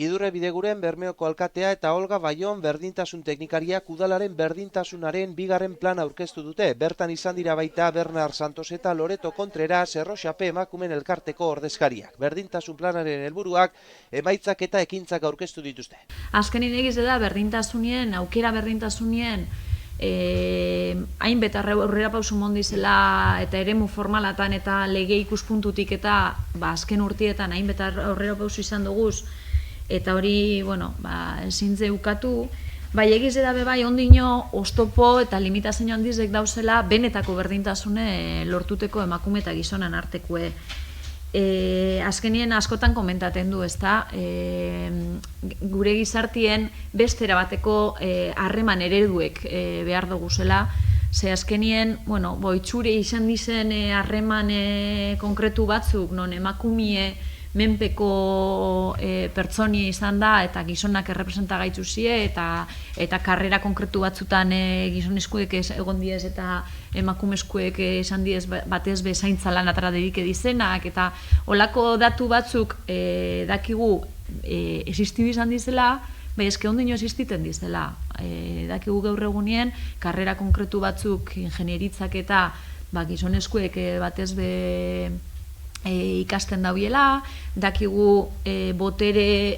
Idurre Bideguren Bermeoko alkatea eta Olga Baion berdintasun teknikariak udalaren berdintasunaren bigarren plana aurkeztu dute. Bertan izan dira baita Bernard Santos eta Loreto Contreras Erroxape emakumen elkarteko ordezkariak. Berdintasun planaren helburuak emaitzak eta ekintzak aurkeztu dituzte. Azkenin egiz da berdintasunien, aukera berdintasunien, hainbet aurrera pausu mondizela eta eremu formalatan eta lege ikuspuntutik eta azken urtietan hainbet aurrera pausu izan duguz, eta hori, ezin zeukatu, bai egiz edabe bai ondino oztopo eta limitazio handizek dauzela benetako berdintasune lortuteko emakume eta gizonan artekue. Azkenien askotan komentaten du, ezta, gure gizartien beste erabateko harreman ereduek behar duguzela, ze azkenien, itxure izan dizen harreman konkretu batzuk, non emakumie menpeko pertsoni izan da eta gizonak errepresenta gaitzuzie eta karrera konkretu batzutan gizonezkuek egon diez eta emakumezkuek esan diez batez bezaintza lan atara dedike dizenak eta olako datu batzuk dakigu existitu izan dizela, bai eske ondino existiten dizela. Dakigu gaur egunien karrera konkretu batzuk ingenieritzak eta gizonezkuek batez be ikasten dauiela, dakigu botere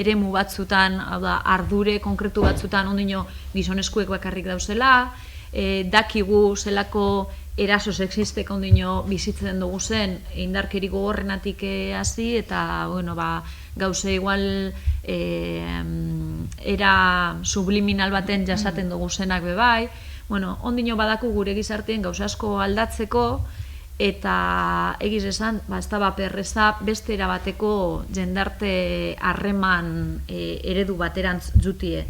eremu batzutan, ardure konkretu batzutan ondino gizonezkuek bakarrik dauzela, dakigu zelako eraso sexistek ondino bizitzen dugu zen indarkeri gogorrenatik hasi eta gauze igual era subliminal baten jasaten dugu zenak bebai, ondino badaku gure gizartien gauza asko aldatzeko eta egiz esan, ez da perreza beste erabateko jendarte harreman eredu baterantz jutie.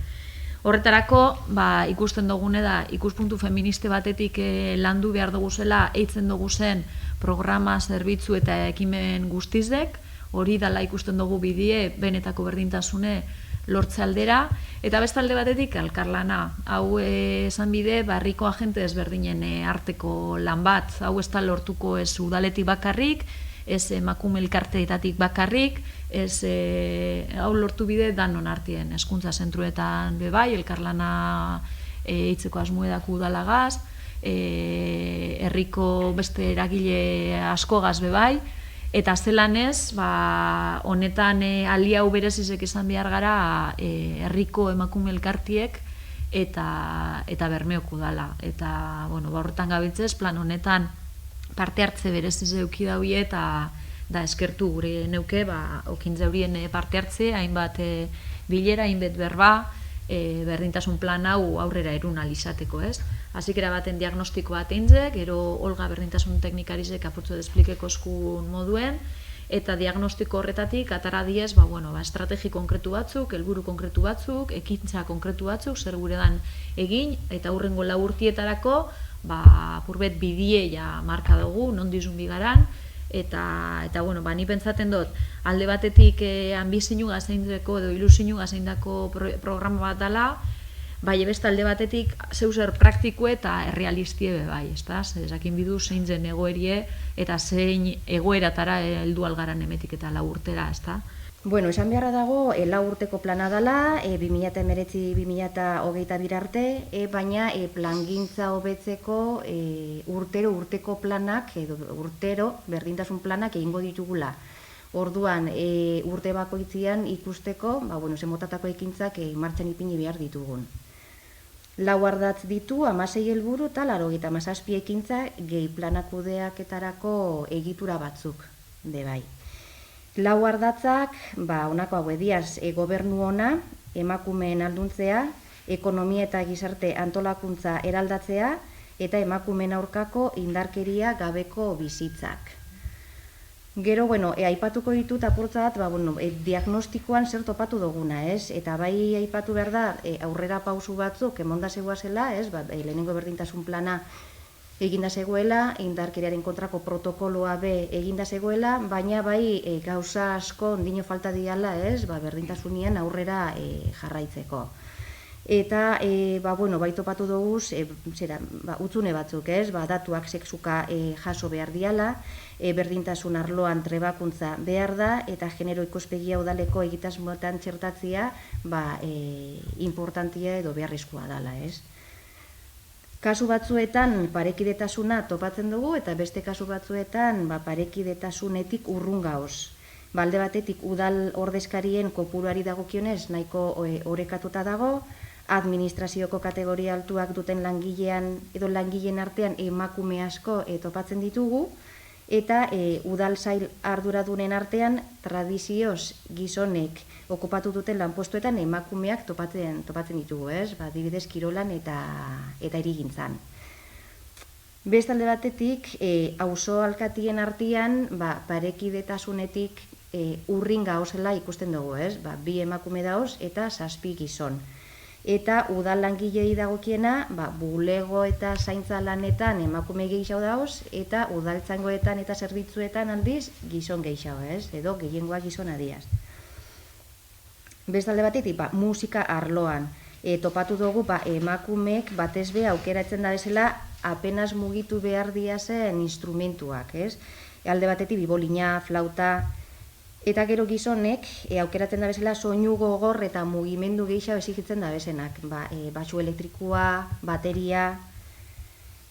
Horretarako, ikusten dugune da, ikuspuntu feministe batetik landu behar dugu zela, eitzen dugu zen programa, zerbitzu eta ekimen guztizek, hori dala ikusten dugu bidie, benetako berdintasune lortze aldera, eta bestalde batetik elkarlana. Hau esan bide, barriko agente ezberdinen arteko lan bat, hau ez da lortuko ez udaletik bakarrik, ez emakume elkarteetatik bakarrik, ez hau lortu bide danon artien, hezkuntza zentruetan bebai, elkarlana hitzeko asmoedako udalagaz, herriko beste eragile askogaz bebai, eta zelan ez, honetan alia berezizek izan behar gara herriko emakume elkartiek eta Bermeoko udala. Eta horretan gabiltzez, plan honetan parte hartze bereziz euki daue eta eskertu gure neuke, okintze horien parte hartze, hainbat bilera, hainbat berba, berdintasun plan hau aurrera erun alizateko, ez? Azikera baten diagnostiko bat eintzek, gero Olga berdintasun teknikarizek apurtzu desplikeko eskun moduen, eta diagnostiko horretatik atara diez, estrategi konkretu batzuk, helburu konkretu batzuk, ekintza konkretu batzuk, zer gure dan egin, eta hurrengo 4 urtietarako, purbet bidie ja marka dugu, non dizun bigaran, eta ni pentsaten dut, alde batetik ambizinu gazaintzeko edo ilusinu gazaindako programa bat dela, beste alde batetik zeuzer praktiko eta errealistie bebai, ezakin bidu zein zen egoerie eta zein egoeratara heldu algaran emetik eta 4 urtera, ezta? Esan beharra dago, 4 urteko plana dela, 2019-2022 arte, baina plangintza hobetzeko urtero planak, edo urtero berdintasun planak egingo ditugula. Orduan, urte bakoitzian ikusteko, zemotatako ekintzak martxan ipini behar ditugun. 4 ardatz ditu, 16 helburu eta 97 ekintza gehi planakudeaketarako egitura batzuk, bai. 4 ardatzak, honako hau ediaz, gobernu ona, emakumeen alduntzea, ekonomia eta gizarte antolakuntza eraldatzea, eta emakumeen aurkako indarkeria gabeko bizitzak. Gero, aipatuko ditut apurtza bat, diagnostikoan zer topatu duguna, ez? Eta bai aipatu behar da, aurrera pausu batzuk, emonda zegoazela, ez? Lehenengo berdintasun plana eginda zegoela, indarkeriaren kontrako protokoloa be eginda zegoela, baina bai gauza asko ondino falta diala, ez? Berdintasunian aurrera jarraitzeko. Eta, bai topatu dugu, utzune batzuk, datuak sexuka jaso behar diala, berdintasun arloan trebakuntza behar da, eta genero ikuspegia udaleko egitasmoetan txertatzia importantia edo beharrezkoa dala, ez? Kasu batzuetan parekidetasuna topatzen dugu, eta beste kasu batzuetan parekidetasunetik urrun gaoz. Alde batetik udal ordezkarien kopuruari dagokionez nahiko orekatuta dago, administrazioko kategoria altuak duten langileen artean emakume asko topatzen ditugu, eta udaltzail arduradunen artean tradizioz gizonek okupatu duten lanpostuetan emakumeak topatzen ditugu, adibidez kirolan eta hirigintzan. Bestalde batetik, auzo alkatien artean parekidetasunetik urrin gauzela ikusten dugu, 2 emakume dauz eta 7 gizon. Eta udal langilei dagokiena, bulego eta zaintza lanetan emakume gehiago dauz, eta udaltzangoetan eta zerbitzuetan aldiz gizon gehiago, edo gehiengoa gizon adiaz. Bestalde batetik, musika arloan. Topatu dugu, emakumeek batez be aukeratzen da bezala apenas mugitu behar diazen instrumentuak, Alde batetik, bibolina, flauta, eta gero gizonek aukeratzen da bezala soinu gogor eta mugimendu gehiago exigitzen da bezenak. Batxu elektrikoa, bateria.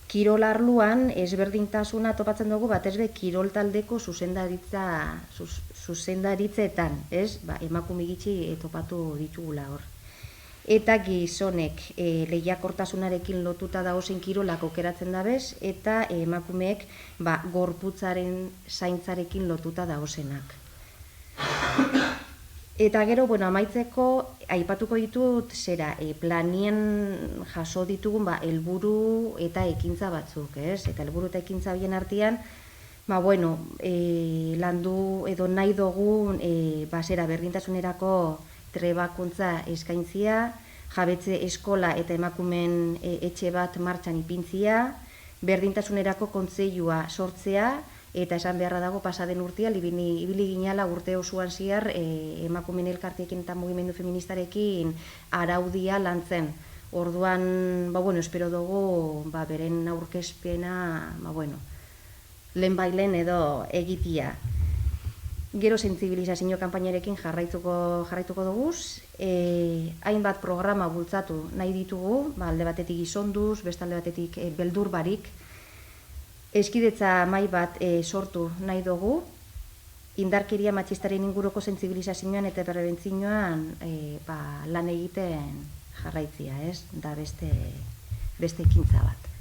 Kirol arloan ezberdintasuna topatzen dugu batez be kirol taldeko zuzendaritzetan, emakume gitxi topatu ditugula hor. Eta gizonek lehiakortasunarekin lotuta dagozen kirolak aukeratzen dabez, eta emakumeek gorputzaren zaintzarekin lotuta dagozenak. Eta gero, amaitzeko, aipatuko ditut, planien jaso ditugun helburu eta ekintza batzuk, Eta helburu eta ekintza bien artean, landu edo nahi dugun, berdintasunerako trebakuntza eskaintzia, jabetze eskola eta emakumeen etxe bat martxan ipintzia, berdintasunerako kontseilua sortzea, eta esan beharra dago pasaden urtean, ibili ginala urte osoan ziar emakumeen elkarteekin eta mugimendu feministarekin araudia lantzen. Orduan, espero dugu beren aurkezpena, lehenbailen edo egitia. Gero sentsibilizazio kanpainarekin jarraituko dugu, hainbat programa bultzatu nahi ditugu, alde batetik gizonduz, beste alde batetik beldur barik, eskidetza mahai bat sortu nahi dugu, indarkeria matxistaren inguruko sentsibilizazioan eta prebentzioan lan egiten jarraitzia, da beste ekintza bat.